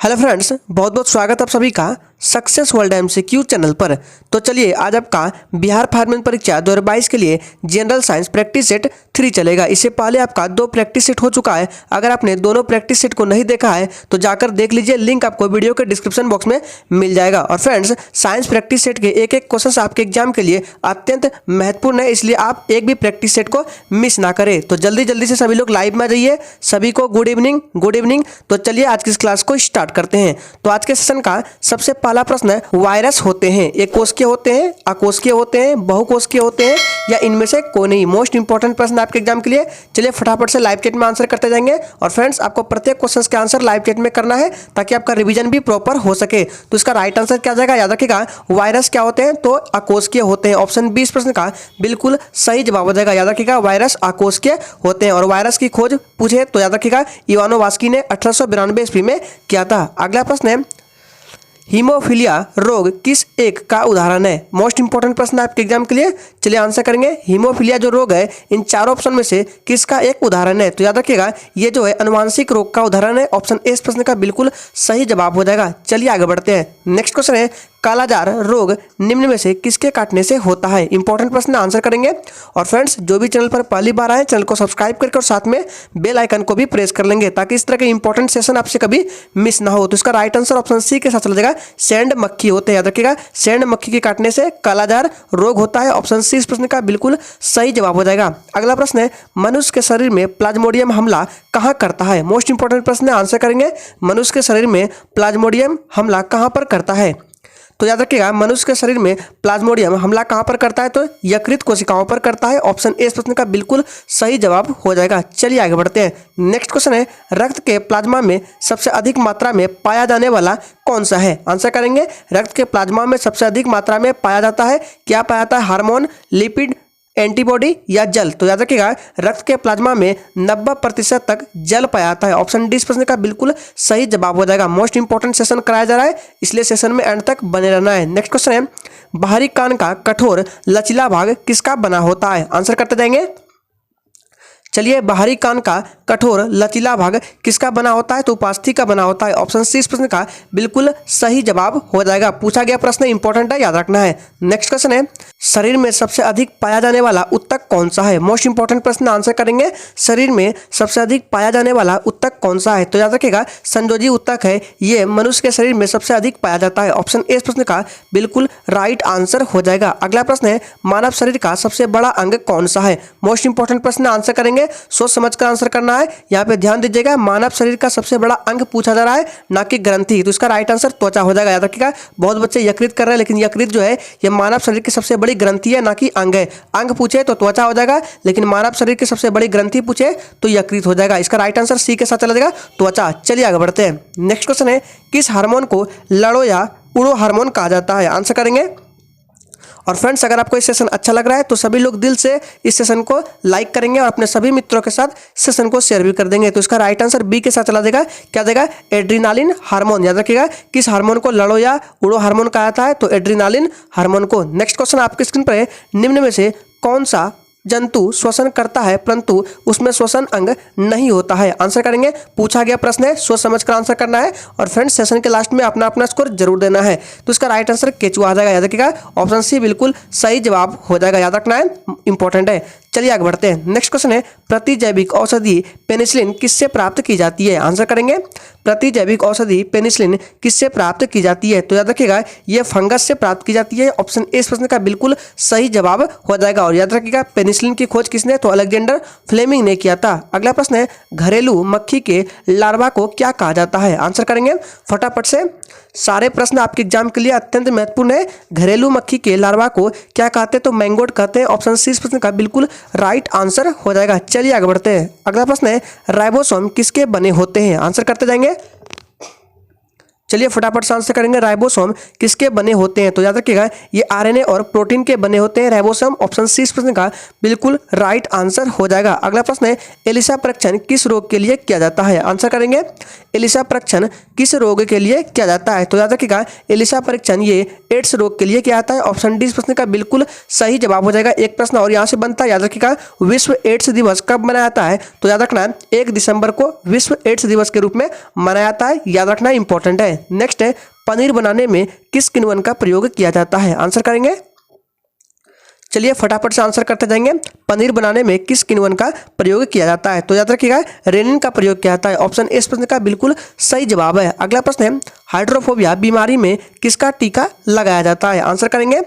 Hello friends, बहुत बहुत स्वागत आप सभी का सक्सेस वर्ल्ड एमसीक्यू चैनल पर। तो चलिए आज आपका बिहार फार्मिंग परीक्षा 2022 के लिए जनरल साइंस प्रैक्टिस सेट 3 चलेगा। इससे पहले आपका 2 प्रैक्टिस सेट हो चुका है। अगर आपने दोनों प्रैक्टिस सेट को नहीं देखा है तो जाकर देख लीजिए, लिंक आपको वीडियो के डिस्क्रिप्शन बॉक्स में मिल जाएगा। और फ्रेंड्स, साइंस प्रैक्टिस सेट के एक एक क्वेश्चन आपके एग्जाम के लिए अत्यंत महत्वपूर्ण है, इसलिए आप एक भी प्रैक्टिस सेट को मिस ना करें। तो जल्दी जल्दी से सभी लोग लाइव में आ जाइए। सभी को गुड इवनिंग, गुड इवनिंग। तो चलिए आज की इस क्लास को स्टार्ट करते हैं। तो आज के सेशन का सबसे पहला प्रश्न है, वायरस होते हैं एक कोशिकीय होते हैं, अकोशिकीय होते हैं, बहुकोशिकीय होते हैं या इनमें से कोई नहीं? मोस्ट इंपॉर्टेंट प्रश्न आपके एग्जाम के लिए। चलिए फटाफट से लाइव चैट में आंसर करते जाएंगे। और फ्रेंड्स, आपको प्रत्येक क्वेश्चन के आंसर लाइव चैट में करना है ताकि आपका रिवीजन भी प्रॉपर हो सके। तो इसका राइट आंसर क्या जाएगा, याद रखिएगा। वायरस क्या होते हैं? तो अकोशिकीय होते हैं। ऑप्शन 20 प्रश्न का बिल्कुल सही जवाब हो जाएगा। याद रखिएगा, वायरस अकोशिकीय होते हैं। और वायरस की खोज पूछे तो याद रखिएगा, इवानोवास्की ने 1892 ईस्वी में किया था। अगला प्रश्न है, हीमोफीलिया रोग किस एक का उदाहरण है? मोस्ट इंपॉर्टेंट प्रश्न आपके एग्जाम के लिए। चलिए आंसर करेंगे। हीमोफीलिया जो रोग है, इन चारों ऑप्शन में से किसका एक उदाहरण है? तो याद रखिएगा, ये जो है अनुवांशिक रोग का उदाहरण है। ऑप्शन ए इस प्रश्न का बिल्कुल सही जवाब हो जाएगा। चलिए आगे बढ़ते हैं। नेक्स्ट क्वेश्चन है, कालाजार रोग निम्न में से किसके काटने से होता है? इंपॉर्टेंट प्रश्न आंसर करेंगे। और फ्रेंड्स, जो भी चैनल पर पहली बार आए, चैनल को सब्सक्राइब करके और साथ में बेल आइकन को भी प्रेस कर लेंगे ताकि इस तरह के इंपॉर्टेंट सेशन आपसे कभी मिस ना हो। तो इसका राइट आंसर ऑप्शन सी के साथ चला जाएगा, सैंड मक्खी होते हैं। याद रखिएगा, सैंड मक्खी के काटने से कालाजार रोग होता है। ऑप्शन सी इस प्रश्न का बिल्कुल सही जवाब हो जाएगा। अगला प्रश्न है, मनुष्य के शरीर में प्लाज्मोडियम हमला कहाँ करता है? मोस्ट इंपॉर्टेंट प्रश्न है, आंसर करेंगे। मनुष्य के शरीर में प्लाज्मोडियम हमला कहाँ पर करता है? तो याद रखिएगा, मनुष्य के शरीर में प्लाज्मोडियम हमला कहाँ पर करता है? तो यकृत कोशिकाओं पर करता है। ऑप्शन ए इस प्रश्न का बिल्कुल सही जवाब हो जाएगा। चलिए आगे बढ़ते हैं। नेक्स्ट क्वेश्चन है, रक्त के प्लाज्मा में सबसे अधिक मात्रा में पाया जाने वाला कौन सा है? आंसर करेंगे। रक्त के प्लाज्मा में सबसे अधिक मात्रा में पाया जाता है, क्या पाया जाता है? हार्मोन, लिपिड, एंटीबॉडी या जल? तो याद रखिएगा, रक्त के प्लाज्मा में 90% तक जल पाया जाता है। ऑप्शन डी इस प्रश्न का बिल्कुल सही जवाब हो जाएगा। मोस्ट इंपॉर्टेंट सेशन कराया जा रहा है, इसलिए सेशन में एंड तक बने रहना है। नेक्स्ट क्वेश्चन है, बाहरी कान का कठोर लचीला भाग किसका बना होता है? आंसर करते जाएंगे। चलिए, बाहरी कान का कठोर लचीला भाग किसका बना होता है? तो उपास्थि का बना होता है। ऑप्शन सी इस प्रश्न का बिल्कुल सही जवाब हो जाएगा। पूछा गया प्रश्न इंपॉर्टेंट है, याद रखना है। नेक्स्ट क्वेश्चन है, शरीर में सबसे अधिक पाया जाने वाला उत्तक कौन सा है? मोस्ट इंपॉर्टेंट प्रश्न, आंसर करेंगे। शरीर में सबसे अधिक पाया जाने वाला उत्तक कौन सा है? तो याद रखिएगा, संयोजी उत्तक है। ये मनुष्य के शरीर में सबसे अधिक पाया जाता है। ऑप्शन ए इस प्रश्न का बिल्कुल राइट आंसर हो जाएगा। अगला प्रश्न है, मानव शरीर का सबसे बड़ा अंग कौन सा है? मोस्ट इंपॉर्टेंट प्रश्न, आंसर करेंगे। सोच समझ कर आंसर करना है। यहाँ पे ध्यान दीजिएगा, मानव शरीर का सबसे बड़ा अंग पूछा जा रहा है, ना कि ग्रंथि। तो इसका राइट आंसर त्वचा हो जाएगा। याद रखिएगा, बहुत बच्चे यकृत कर रहे हैं, लेकिन यकृत जो है ये मानव शरीर की सबसे बड़ी ग्रंथि है, ना कि अंग है। अंग पूछे तो त्वचा हो जाएगा, लेकिन मानव शरीर की सबसे बड़ी ग्रंथि पूछे तो यकृत हो जाएगा। इसका राइट आंसर सी के साथ चला जाएगा, त्वचा। चलिए आगे बढ़ते हैं। नेक्स्ट क्वेश्चन है, किस हार्मोन को लड़ो या उड़ो हार्मोन कहा जाता है? आंसर करेंगे। और फ्रेंड्स, अगर आपको इस सेशन अच्छा लग रहा है तो सभी लोग दिल से इस सेशन को लाइक करेंगे और अपने सभी मित्रों के साथ सेशन को शेयर भी कर देंगे। तो इसका राइट आंसर बी के साथ चला जाएगा, क्या देगा? Adrenaline hormone. याद रखिएगा, किस हार्मोन को लड़ो या उड़ो हार्मोन कहा जाता है? तो एड्रीनालिन हार्मोन को। नेक्स्ट क्वेश्चन आपकी स्क्रीन पर है, निम्न में से कौन सा जंतु श्वसन करता है परंतु उसमें श्वसन अंग नहीं होता है? आंसर करेंगे। पूछा गया प्रश्न है, सोच समझ कर आंसर करना है। और फ्रेंड्स, सेशन के लास्ट में अपना अपना स्कोर जरूर देना है। तो इसका राइट आंसर केचुआ आ जाएगा। याद रखिएगा, ऑप्शन सी बिल्कुल सही जवाब हो जाएगा। याद रखना है, इंपॉर्टेंट है। चलिए आगे बढ़ते हैं। नेक्स्ट क्वेश्चन है, प्रतिजैविक औषधि पेनिसिलिन किससे प्राप्त की जाती है? आंसर करेंगे। प्रतिजैविक औषधि पेनिसिलिन किससे प्राप्त की जाती है? तो याद रखिएगा, ये फंगस से प्राप्त की जाती है। ऑप्शन ए इस प्रश्न का बिल्कुल सही जवाब हो जाएगा। और याद रखिएगा, पेनिसिलिन की खोज किसने? तो अलेक्जेंडर फ्लेमिंग ने किया था। अगला प्रश्न है, घरेलू मक्खी के लार्वा को क्या कहा जाता है? आंसर करेंगे फटाफट से। सारे प्रश्न आपके एग्जाम के लिए अत्यंत महत्वपूर्ण है। घरेलू मक्खी के लार्वा को क्या कहते हैं? तो मैंगोट कहते हैं। ऑप्शन सी इस प्रश्न का बिल्कुल राइट आंसर हो जाएगा। चलिए आगे बढ़ते हैं। अगला प्रश्न है, राइबोसोम किसके बने होते हैं? आंसर करते जाएंगे। चलिए फटाफट से आंसर करेंगे। राइबोसोम किसके बने होते हैं? तो याद रखिएगा ये आरएनए और प्रोटीन के बने होते हैं राइबोसोम। ऑप्शन सी इस प्रश्न का बिल्कुल राइट आंसर हो जाएगा। अगला प्रश्न है एलिसा परीक्षण किस रोग के लिए किया जाता है? आंसर करेंगे एलिसा परीक्षण किस रोग के लिए किया जाता है? तो याद रखिएगा एलिसा परीक्षण ये एड्स रोग के लिए किया जाता है। ऑप्शन डी इस प्रश्न का बिल्कुल सही जवाब हो जाएगा। एक प्रश्न और यहाँ से बनता है, याद रखिएगा विश्व एड्स दिवस कब मनाया जाता है? तो याद रखना 1 दिसंबर को विश्व एड्स दिवस के रूप में मनाया जाता है। याद रखना इंपॉर्टेंट है। नेक्स्ट है पनीर बनाने में किस किण्वन का प्रयोग किया जाता है? आंसर करेंगे। चलिए फटाफट से आंसर करते जाएंगे। पनीर बनाने में किस किण्वन का प्रयोग किया जाता है? तो याद रखिएगा रेनिन का प्रयोग किया जाता है। ऑप्शन इस प्रश्न का बिल्कुल सही जवाब है। अगला प्रश्न है हाइड्रोफोबिया बीमारी में किसका टीका लगाया जाता है? आंसर करेंगे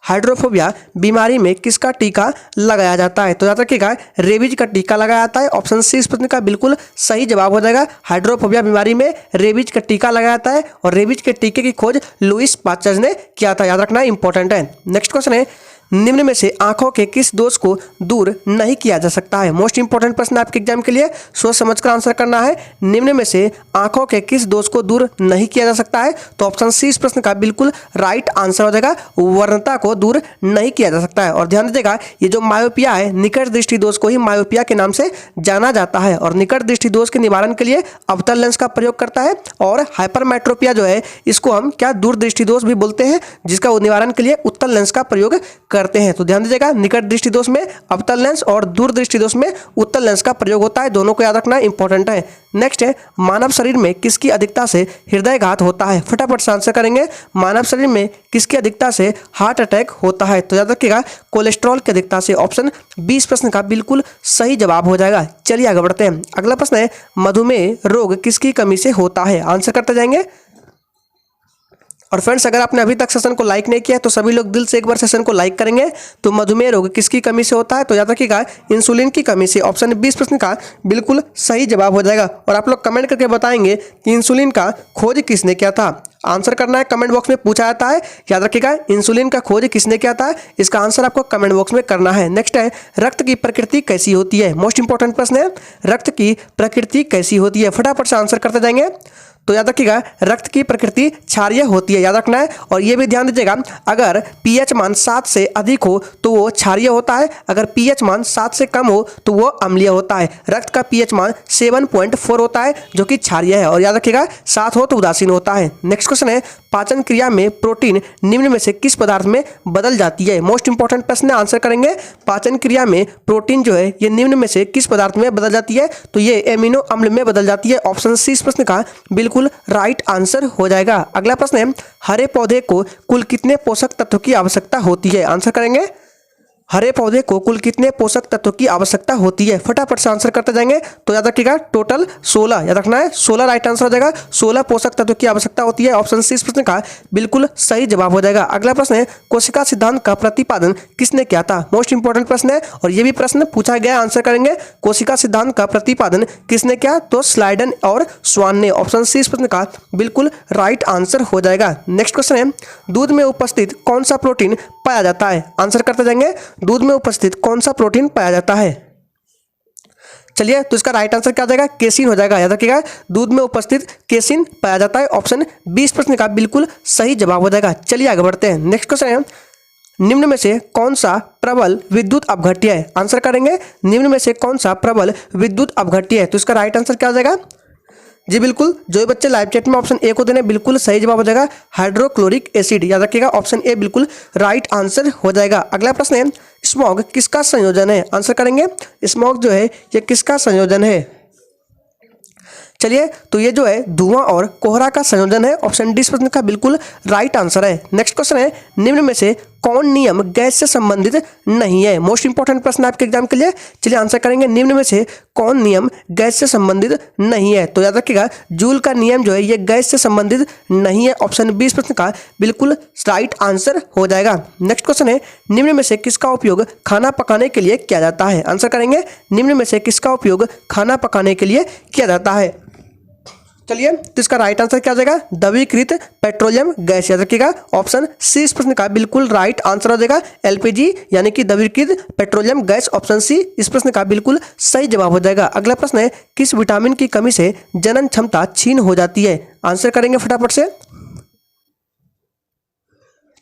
हाइड्रोफोबिया बीमारी में किसका टीका लगाया जाता है? तो याद रखिएगा रेबीज का टीका लगाया जाता है। ऑप्शन सी इस प्रश्न का बिल्कुल सही जवाब हो जाएगा। हाइड्रोफोबिया बीमारी में रेबीज का टीका लगाया जाता है और रेबीज के टीके की खोज लुईस पास्चर ने किया था। याद रखना इंपॉर्टेंट है। नेक्स्ट क्वेश्चन है निम्न में से आंखों के किस दोष को दूर नहीं किया जा सकता है? मोस्ट इंपॉर्टेंट प्रश्न आपके एग्जाम के लिए, सोच समझकर आंसर करना है। निम्न में से आंखों के किस दोष को दूर नहीं किया जा सकता है? तो ऑप्शन सी इस प्रश्न का बिल्कुल राइट आंसर हो जाएगा। वर्णता को दूर नहीं किया जा सकता है। और ध्यान दीजिएगा ये जो मायोपिया है निकट दृष्टि दोष को ही मायोपिया के नाम से जाना जाता है और निकट दृष्टि दोष के निवारण के लिए अवतल लेंस का प्रयोग करता है। और हाइपरमेट्रोपिया जो है इसको हम क्या दूरदृष्टि दोष भी बोलते हैं, जिसका निवारण के लिए उत्तल लेंस का प्रयोग करते हैं। तो ध्यान दीजिएगा निकट दृष्टि दोष में अवतल लेंस और दूर दृष्टि दोष में उत्तल लेंस का प्रयोग होता है। दोनों को याद रखना इंपॉर्टेंट है। नेक्स्ट है मानव शरीर में किसकी अधिकता से हृदयघात होता है? फटाफट से आंसर करेंगे। मानव शरीर में किसकी अधिकता से हार्ट अटैक होता है? तो याद रखिएगा कोलेस्ट्रॉल की अधिकता से। ऑप्शन 20 प्रश्न का बिल्कुल सही जवाब हो जाएगा। चलिए आगे बढ़ते हैं। अगला प्रश्न है मधुमेह रोग किसकी कमी से होता है? आंसर करते जाएंगे। और फ्रेंड्स अगर आपने अभी तक सेशन को लाइक नहीं किया तो सभी लोग दिल से एक बार सेशन को लाइक करेंगे। तो मधुमेह रोग किसकी कमी से होता है? तो याद रखिएगा इंसुलिन की कमी से। ऑप्शन 20 प्रश्न का बिल्कुल सही जवाब हो जाएगा। और आप लोग कमेंट करके बताएंगे कि इंसुलिन का खोज किसने किया था। आंसर करना है, कमेंट बॉक्स में पूछा जाता है। याद रखिएगा इंसुलिन का खोज किसने किया था, इसका आंसर आपको कमेंट बॉक्स में करना है। नेक्स्ट है रक्त की प्रकृति कैसी होती है? मोस्ट इंपॉर्टेंट प्रश्न है रक्त की प्रकृति कैसी होती है? फटाफट से आंसर करते जाएंगे। तो याद रखिएगा रक्त की प्रकृति क्षारीय होती है। याद रखना है। और ये भी ध्यान दीजिएगा अगर पीएच मान 7 से अधिक हो तो वो क्षारीय होता है, अगर पीएच मान 7 से कम हो तो वो अम्लीय होता है। रक्त का पीएच मान 7.4 होता है जो कि क्षारीय है। और याद रखिएगा 7 हो तो उदासीन होता है। नेक्स्ट क्वेश्चन है पाचन क्रिया में प्रोटीन निम्न में से किस पदार्थ में बदल जाती है? मोस्ट इंपॉर्टेंट प्रश्न है, आंसर करेंगे। पाचन क्रिया में प्रोटीन जो है ये निम्न में से किस पदार्थ में बदल जाती है? तो ये एमिनो अम्ल में बदल जाती है। ऑप्शन सी इस प्रश्न का बिल्कुल राइट आंसर हो जाएगा। अगला प्रश्न है हरे पौधे को कुल कितने पोषक तत्व की आवश्यकता होती है? आंसर करेंगे हरे पौधे को कुल कितने पोषक तत्वों की आवश्यकता होती है? फटाफट से आंसर करते जाएंगे। तो याद रखिएगा टोटल 16, याद रखना है 16 राइट आंसर हो जाएगा। 16 पोषक तत्वों की आवश्यकता होती है। ऑप्शन सी इस प्रश्न का बिल्कुल सही जवाब हो जाएगा। अगला प्रश्न है कोशिका सिद्धांत का प्रतिपादन किसने किया था? मोस्ट इंपॉर्टेंट प्रश्न है और ये भी प्रश्न पूछा गया, आंसर करेंगे कोशिका सिद्धांत का प्रतिपादन किसने किया? तो स्लाइडन और स्वान ने। ऑप्शन सी इस प्रश्न का बिल्कुल राइट आंसर हो जाएगा। नेक्स्ट क्वेश्चन है दूध में उपस्थित कौन सा प्रोटीन पाया जाता है? आंसर करते जाएंगे दूध में उपस्थित कौन सा प्रोटीन पाया जाता है? चलिए तो इसका राइट आंसर क्या हो जाएगा? केसिन हो जाएगा। याद रखिएगा दूध में उपस्थित केसिन पाया जाता है। ऑप्शन 20 प्रश्न का बिल्कुल सही जवाब हो जाएगा। चलिए आगे बढ़ते हैं। नेक्स्ट क्वेश्चन है निम्न में से कौन सा प्रबल विद्युत अपघट्य है? आंसर करेंगे निम्न में से कौन सा प्रबल विद्युत अपघट्य है? तो इसका राइट आंसर क्या हो जाएगा? जी बिल्कुल, जो भी बच्चे लाइव चैट में ऑप्शन ए को देने बिल्कुल सही जवाब हो जाएगा हाइड्रोक्लोरिक एसिड। याद रखिएगा ऑप्शन ए बिल्कुल राइट आंसर हो जाएगा। अगला प्रश्न है स्मॉग किसका संयोजन है? आंसर करेंगे स्मॉग जो है ये किसका संयोजन है? चलिए तो ये जो है धुआं और कोहरा का संयोजन है। ऑप्शन डी प्रश्न का बिल्कुल राइट आंसर है। नेक्स्ट क्वेश्चन है निम्न में से कौन नियम गैस से संबंधित नहीं है? मोस्ट इंपॉर्टेंट प्रश्न आपके एग्जाम के लिए। चलिए आंसर करेंगे निम्न में से कौन नियम गैस से संबंधित नहीं है? तो याद रखिएगा जूल का नियम जो है ये गैस से संबंधित नहीं है। ऑप्शन 20 प्रश्न का बिल्कुल राइट आंसर हो जाएगा। नेक्स्ट क्वेश्चन है निम्न में से किसका उपयोग खाना पकाने के लिए किया जाता है? आंसर करेंगे निम्न में से किसका उपयोग खाना पकाने के लिए किया जाता है? चलिए, तो इसका राइट आंसर क्या हो जाएगा? द्रवीकृत पेट्रोलियम गैस। याद रखिएगा, ऑप्शन सी इस प्रश्न का बिल्कुल राइट आंसर हो जाएगा। एलपीजी यानी कि द्रवीकृत पेट्रोलियम गैस, ऑप्शन सी इस प्रश्न का बिल्कुल सही जवाब हो जाएगा। अगला प्रश्न है, किस विटामिन की कमी से जनन क्षमता क्षीण हो जाती है? आंसर करेंगे फटाफट से।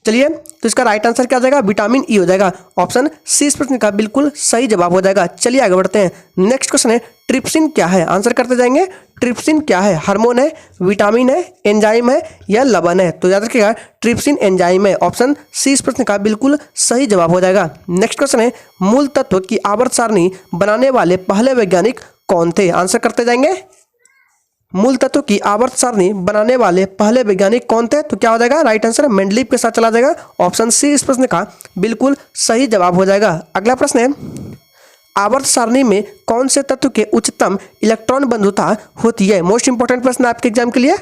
चलिए, तो इसका राइट आंसर क्या हो जाएगा? विटामिन ई हो जाएगा। ऑप्शन सी इस प्रश्न का बिल्कुल सही जवाब हो जाएगा। चलिए आगे बढ़ते हैं। नेक्स्ट क्वेश्चन है, ट्रिप्सिन क्या है? आंसर करते जाएंगे। ट्रिप्सिन क्या है? हार्मोन है, विटामिन है, एंजाइम है या लवण है? तो याद रखिएगा, ट्रिप्सिन एंजाइम है। ऑप्शन सी इस प्रश्न का बिल्कुल सही जवाब हो जाएगा। नेक्स्ट क्वेश्चन है, मूल तत्व की आवर्त सारणी बनाने वाले पहले वैज्ञानिक कौन थे? आंसर करते जाएंगे। मूल तत्व की आवर्त सारणी बनाने वाले पहले वैज्ञानिक कौन थे? तो क्या हो जाएगा? राइट आंसर मेंडलीव के साथ चला जाएगा। ऑप्शन सी इस प्रश्न का बिल्कुल सही जवाब हो जाएगा। अगला प्रश्न है, आवर्त सारणी में कौन से तत्व के उच्चतम इलेक्ट्रॉन बंधुता होती है? मोस्ट इंपोर्टेंट प्रश्न आपके एग्जाम के लिए।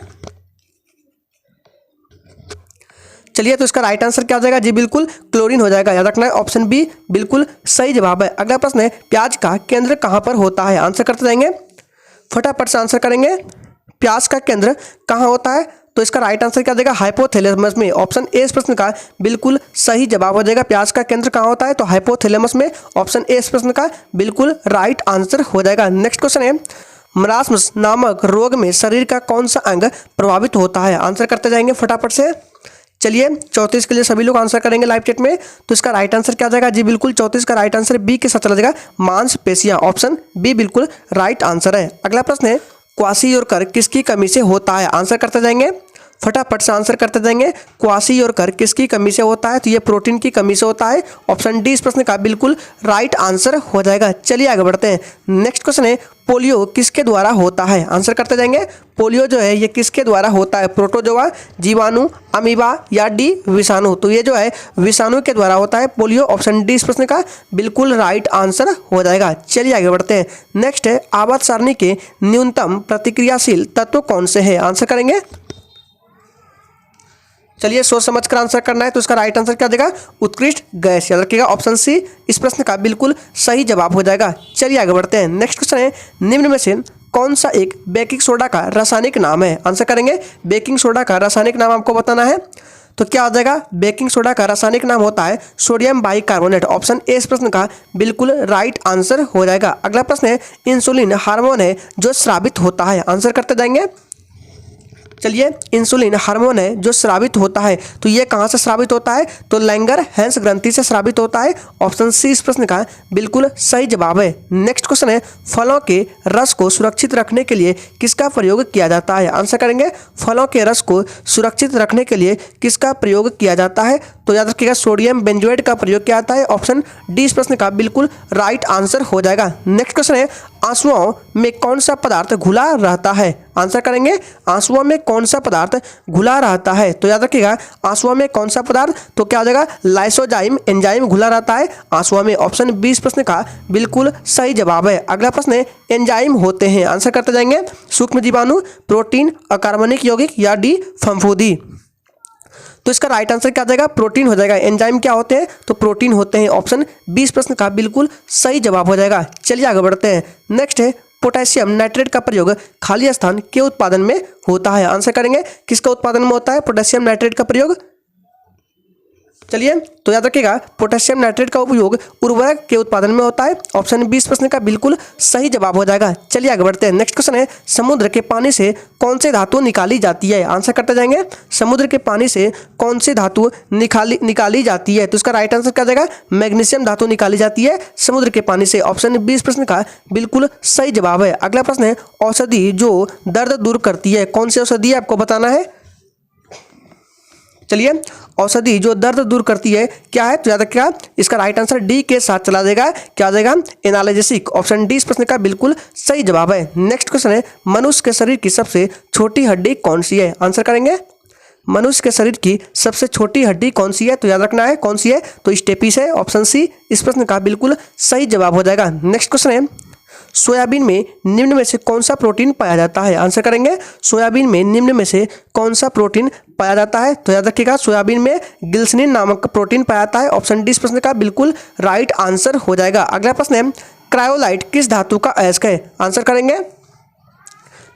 चलिए, तो इसका राइट आंसर क्या हो जाएगा? जी बिल्कुल क्लोरीन हो जाएगा। याद रखना है, ऑप्शन बी बिल्कुल सही जवाब है। अगला प्रश्न है, प्याज का केंद्र कहाँ पर होता है? आंसर करते जाएंगे, फटाफट से आंसर करेंगे। प्याज का केंद्र कहाँ होता है? तो इसका राइट आंसर क्या देगा? हाइपोथैलेमस में। ऑप्शन ए इस प्रश्न का बिल्कुल सही जवाब हो जाएगा। प्याज का केंद्र कहाँ होता है? तो हाइपोथैलेमस में। ऑप्शन ए इस प्रश्न का बिल्कुल राइट आंसर हो जाएगा। नेक्स्ट क्वेश्चन है, मरासमस नामक रोग में शरीर का कौन सा अंग प्रभावित होता है? आंसर करते जाएंगे फटाफट से। चलिए, 34 के लिए सभी लोग आंसर करेंगे लाइव चैट में। तो इसका राइट आंसर क्या हो जाएगा? जी बिल्कुल 34 का राइट आंसर बी के साथ चला जाएगा, मांसपेशियां। ऑप्शन बी बिल्कुल राइट आंसर है। अगला प्रश्न है, क्वासियोरकर किसकी कमी से होता है? आंसर करते जाएंगे, फटाफट से आंसर करते जाएंगे। क्वासियोरकर किसकी कमी से होता है? तो ये प्रोटीन की कमी से होता है। ऑप्शन डी इस प्रश्न का बिल्कुल राइट आंसर हो जाएगा। चलिए आगे बढ़ते हैं। नेक्स्ट क्वेश्चन है, पोलियो किसके द्वारा होता है? आंसर करते जाएंगे। पोलियो जो है ये किसके द्वारा होता है? प्रोटोजोआ, जीवाणु, अमीबा या डी विषाणु? तो ये जो है विषाणु के द्वारा होता है पोलियो। ऑप्शन डी इस प्रश्न का बिल्कुल राइट आंसर हो जाएगा। चलिए आगे बढ़ते हैं। नेक्स्ट है, आवर्त सारणी के न्यूनतम प्रतिक्रियाशील तत्व कौन से है? आंसर करेंगे। चलिए, सोच समझ कर आंसर करना है। तो इसका राइट आंसर क्या देगा? उत्कृष्ट गैस। याद रखिएगा, ऑप्शन सी इस प्रश्न का बिल्कुल सही जवाब हो जाएगा। चलिए आगे बढ़ते हैं। नेक्स्ट क्वेश्चन है, निम्न में से कौन सा एक बेकिंग सोडा का रासायनिक नाम है? आंसर करेंगे। बेकिंग सोडा का रासायनिक नाम आपको बताना है। तो क्या हो जाएगा? बेकिंग सोडा का रासायनिक नाम होता है सोडियम बाइकार्बोनेट। ऑप्शन ए इस प्रश्न का बिल्कुल राइट आंसर हो जाएगा। अगला प्रश्न है, इंसुलिन हार्मोन है जो स्रावित होता है? आंसर करते जाएंगे। चलिए, इंसुलिन हार्मोन है जो स्रावित होता है। तो ये कहाँ से स्रावित होता है? तो लैंगर-हैंस ग्रंथि से स्रावित होता है। ऑप्शन सी इस प्रश्न का बिल्कुल सही जवाब है। नेक्स्ट क्वेश्चन है, फलों के रस को सुरक्षित रखने के लिए किसका प्रयोग किया जाता है? आंसर करेंगे। फलों के रस को सुरक्षित रखने के लिए किसका प्रयोग किया जाता है? तो याद रखिएगा, सोडियम बेंजोएट का प्रयोग किया जाता है। ऑप्शन डी इस प्रश्न का बिल्कुल राइट आंसर हो जाएगा। नेक्स्ट क्वेश्चन है, आंसुओं में कौन सा पदार्थ घुला रहता है? आंसर करेंगे। आंसुओं में कौन सा पदार्थ घुला रहता है? तो याद रखिएगा, आंसुओं में कौन सा पदार्थ? तो क्या हो जाएगा? लाइसोजाइम एंजाइम घुला रहता है आंसुओं में। ऑप्शन बी इस प्रश्न का बिल्कुल सही जवाब है। अगला प्रश्न है, एंजाइम होते हैं? आंसर करते जाएंगे। सूक्ष्म जीवाणु, प्रोटीन, अकार्बनिक यौगिक या डी फफूंदी? तो इसका राइट आंसर क्या जाएगा? प्रोटीन हो जाएगा। एंजाइम क्या होते हैं? तो प्रोटीन होते हैं। ऑप्शन 20 प्रश्न का बिल्कुल सही जवाब हो जाएगा। चलिए आगे बढ़ते हैं। नेक्स्ट है, पोटेशियम नाइट्रेट का प्रयोग खाली स्थान के उत्पादन में होता है? आंसर करेंगे। किसका उत्पादन में होता है पोटेशियम नाइट्रेट का प्रयोग? चलिए, तो याद रखिएगा, पोटेशियम नाइट्रेट का उपयोग उर्वरक के उत्पादन में होता है। ऑप्शन 20 प्रश्न का बिल्कुल सही जवाब हो जाएगा। चलिए आगे बढ़ते हैं। नेक्स्ट क्वेश्चन है, समुद्र के पानी से कौन सी धातु निकाली जाती है? आंसर करते जाएंगे। समुद्र के पानी से कौन सी धातु निकाली जाती है? तो इसका राइट आंसर क्या जाएगा? मैग्नीशियम धातु निकाली जाती है समुद्र के पानी से। ऑप्शन 20 प्रश्न का बिल्कुल सही जवाब है। अगला प्रश्न है, औषधि जो दर्द दूर करती है, कौन सी औषधि है आपको बताना है। चलिए, औषधि जो दर्द दूर करती है क्या है? तो याद रखिएगा, इसका राइट आंसर डी के साथ चला जाएगा। क्या आ जाएगा? एनाल्जेसिक। ऑप्शन डी इस प्रश्न का बिल्कुल सही जवाब है। नेक्स्ट क्वेश्चन है, मनुष्य के शरीर की सबसे छोटी हड्डी कौन सी है? आंसर करेंगे। मनुष्य के शरीर की सबसे छोटी हड्डी कौन सी है? तो याद रखना है कौन सी है? तो स्टेपिस है। ऑप्शन सी इस प्रश्न का बिल्कुल सही जवाब हो जाएगा। नेक्स्ट क्वेश्चन है, सोयाबीन में निम्न में से कौन सा प्रोटीन पाया जाता है? आंसर करेंगे। सोयाबीन में निम्न में से कौन सा प्रोटीन पाया जाता है? तो याद रखिएगा, सोयाबीन में गिल्सनिन नामक प्रोटीन पाया जाता है। ऑप्शन डी इस प्रश्न का बिल्कुल राइट आंसर हो जाएगा। अगला प्रश्न है, क्रायोलाइट किस धातु का अयस्क है? आंसर करेंगे।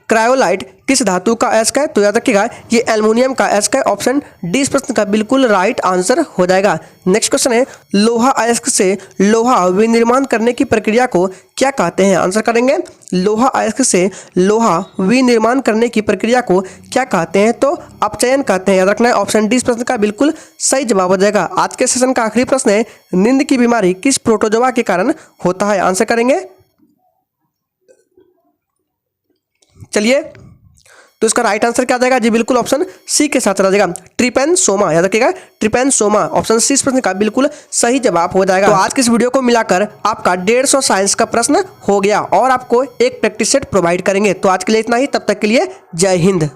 क्रायोलाइट किस धातु का अयस्क है? तो याद रखिएगा ये एल्युमिनियम का अयस्क है। ऑप्शन डी इस प्रश्न का बिल्कुल राइट आंसर हो जाएगा। नेक्स्ट क्वेश्चन है, लोहा अयस्क से लोहा विनिर्माण करने की प्रक्रिया को क्या कहते हैं? आंसर करेंगे, लोहा अयस्क से लोहा विनिर्माण करने की प्रक्रिया को क्या कहते हैं? तो अपचयन कहते हैं। याद रखना है, ऑप्शन डी इस प्रश्न का बिल्कुल सही जवाब हो जाएगा। आज के सेशन का आखिरी प्रश्न है, नींद की बीमारी किस प्रोटोजोआ के कारण होता है? आंसर करेंगे, चलिए तो इसका राइट आंसर क्या आ जाएगा जी? बिल्कुल ऑप्शन सी के साथ चला जाएगा, ट्रिपेनसोमा। याद रखिएगा, ट्रिपेनसोमा। ऑप्शन सी इस प्रश्न का बिल्कुल सही जवाब हो जाएगा। तो आज की इस वीडियो को मिलाकर आपका 150 साइंस का प्रश्न हो गया और आपको एक प्रैक्टिस सेट प्रोवाइड करेंगे। तो आज के लिए इतना ही, तब तक के लिए जय हिंद।